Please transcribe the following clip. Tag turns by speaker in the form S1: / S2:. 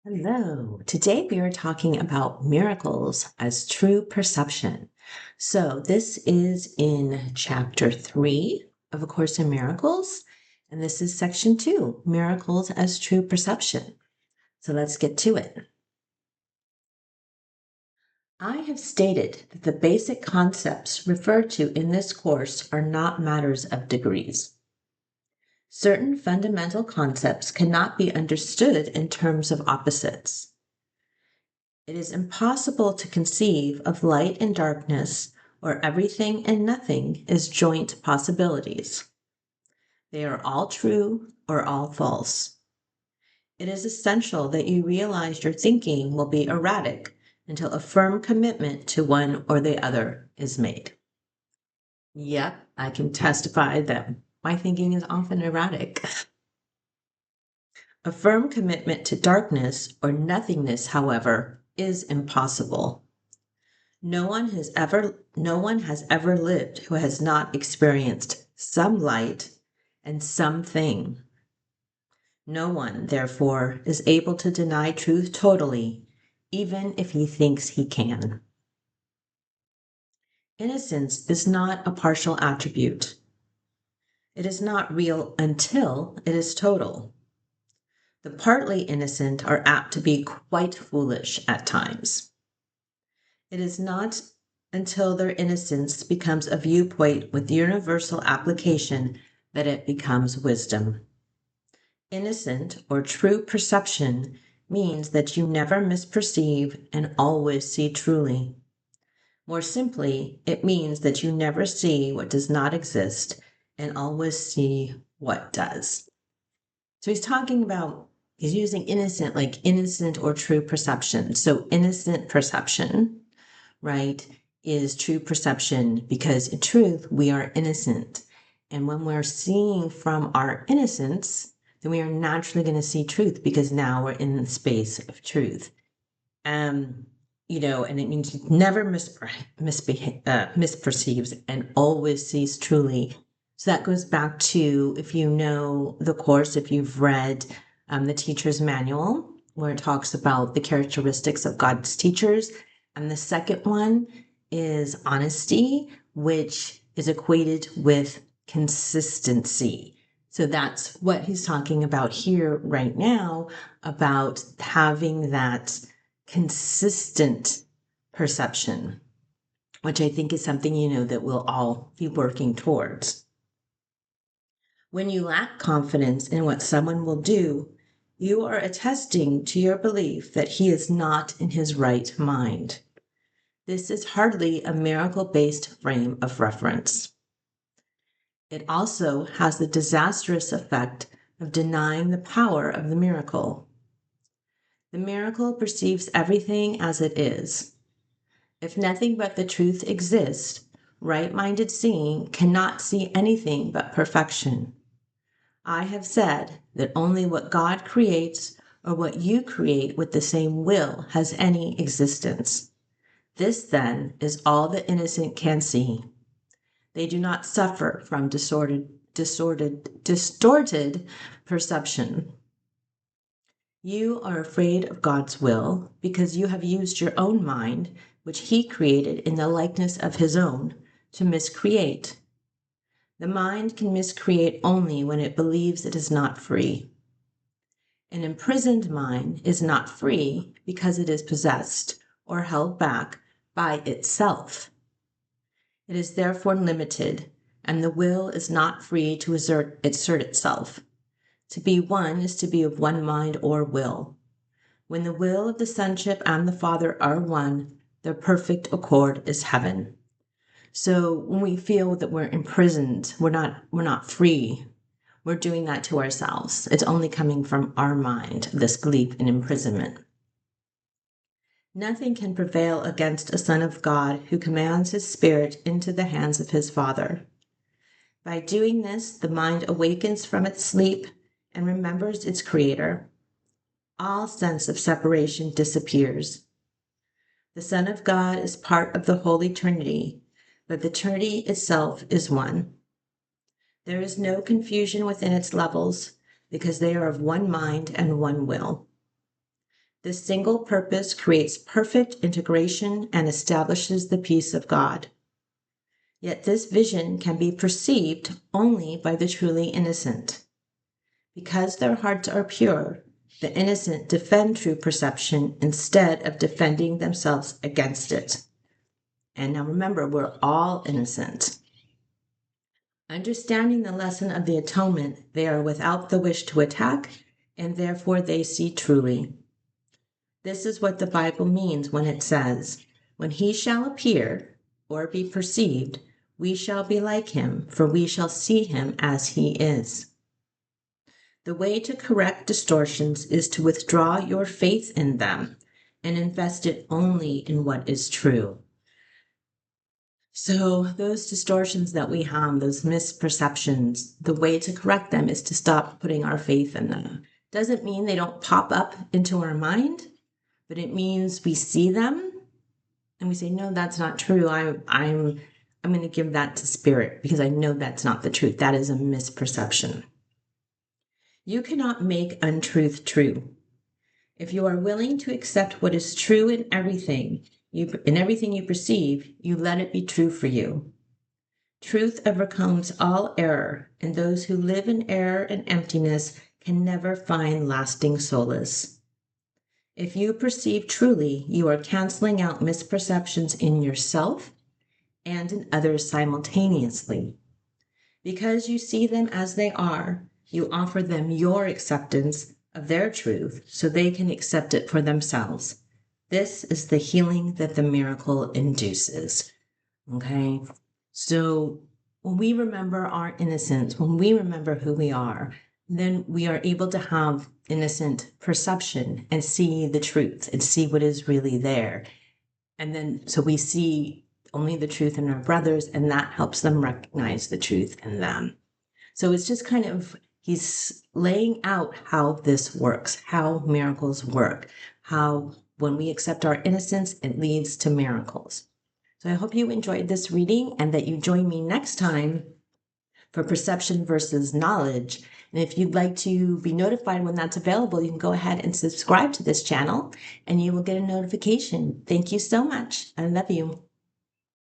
S1: Hello. Today we are talking about miracles as true perception. So, this is in chapter 3 of A Course in Miracles, and this is section 2, miracles as true perception. So, let's get to it. I have stated that the basic concepts referred to in this course are not matters of degrees. Certain fundamental concepts cannot be understood in terms of opposites. It is impossible to conceive of light and darkness, or everything and nothing as joint possibilities. They are all true or all false. It is essential that you realize your thinking will be erratic until a firm commitment to one or the other is made. Yep, I can testify that my thinking is often erratic. A firm commitment to darkness or nothingness, however, is impossible. No one has ever lived who has not experienced some light and something. No one, therefore, is able to deny truth totally, even if he thinks he can. Innocence is not a partial attribute. It is not real until it is total. The partly innocent are apt to be quite foolish at times. It is not until their innocence becomes a viewpoint with universal application that it becomes wisdom. Innocent or true perception means that you never misperceive and always see truly. More simply, it means that you never see what does not exist and always see what does. So he's using innocent, like innocent or true perception. So innocent perception, right, is true perception because in truth, we are innocent. And when we're seeing from our innocence, then we are naturally going to see truth because now we're in the space of truth. And it means he never misperceives and always sees truly. So that goes back to, if you know the course, if you've read the teacher's manual, where it talks about the characteristics of God's teachers. And the second one is honesty, which is equated with consistency. So that's what he's talking about here right now, about having that consistent perception, which I think is something, that we'll all be working towards. When you lack confidence in what someone will do, you are attesting to your belief that he is not in his right mind. This is hardly a miracle-based frame of reference. It also has the disastrous effect of denying the power of the miracle. The miracle perceives everything as it is. If nothing but the truth exists, right-minded seeing cannot see anything but perfection. I have said that only what God creates or what you create with the same will has any existence. This, then, is all the innocent can see. They do not suffer from distorted perception. You are afraid of God's will because you have used your own mind, which he created in the likeness of his own, to miscreate. The mind can miscreate only when it believes it is not free. An imprisoned mind is not free because it is possessed or held back by itself. It is therefore limited, and the will is not free to assert itself. To be one is to be of one mind or will. When the will of the Sonship and the Father are one, their perfect accord is heaven. So when we feel that we're imprisoned, we're not free, we're doing that to ourselves. It's only coming from our mind, this belief in imprisonment. Nothing can prevail against a Son of God who commands his spirit into the hands of his Father. By doing this, the mind awakens from its sleep and remembers its Creator. All sense of separation disappears. The Son of God is part of the Holy Trinity, but the Trinity itself is one. There is no confusion within its levels because they are of one mind and one will. This single purpose creates perfect integration and establishes the peace of God. Yet this vision can be perceived only by the truly innocent. Because their hearts are pure, the innocent defend true perception instead of defending themselves against it. And now remember, we're all innocent. Understanding the lesson of the atonement, they are without the wish to attack, and therefore they see truly. This is what the Bible means when it says, "When he shall appear or be perceived, we shall be like him, for we shall see him as he is." The way to correct distortions is to withdraw your faith in them and invest it only in what is true. So those distortions that we have, those misperceptions, the way to correct them is to stop putting our faith in them. Doesn't mean they don't pop up into our mind, but it means we see them and we say, no, that's not true. I'm going to give that to spirit because I know that's not the truth. That is a misperception. You cannot make untruth true. If you are willing to accept what is true in everything you perceive, you let it be true for you. Truth overcomes all error, and those who live in error and emptiness can never find lasting solace. If you perceive truly, you are canceling out misperceptions in yourself and in others simultaneously. Because you see them as they are, you offer them your acceptance of their truth so they can accept it for themselves. This is the healing that the miracle induces. Okay? So when we remember our innocence, when we remember who we are, then we are able to have innocent perception and see the truth and see what is really there. And then, so we see only the truth in our brothers, and that helps them recognize the truth in them. So it's just kind of, he's laying out how this works, how miracles work, how when we accept our innocence, it leads to miracles. So I hope you enjoyed this reading and that you join me next time for perception versus knowledge. And if you'd like to be notified when that's available, you can go ahead and subscribe to this channel and you will get a notification. Thank you so much. I love you.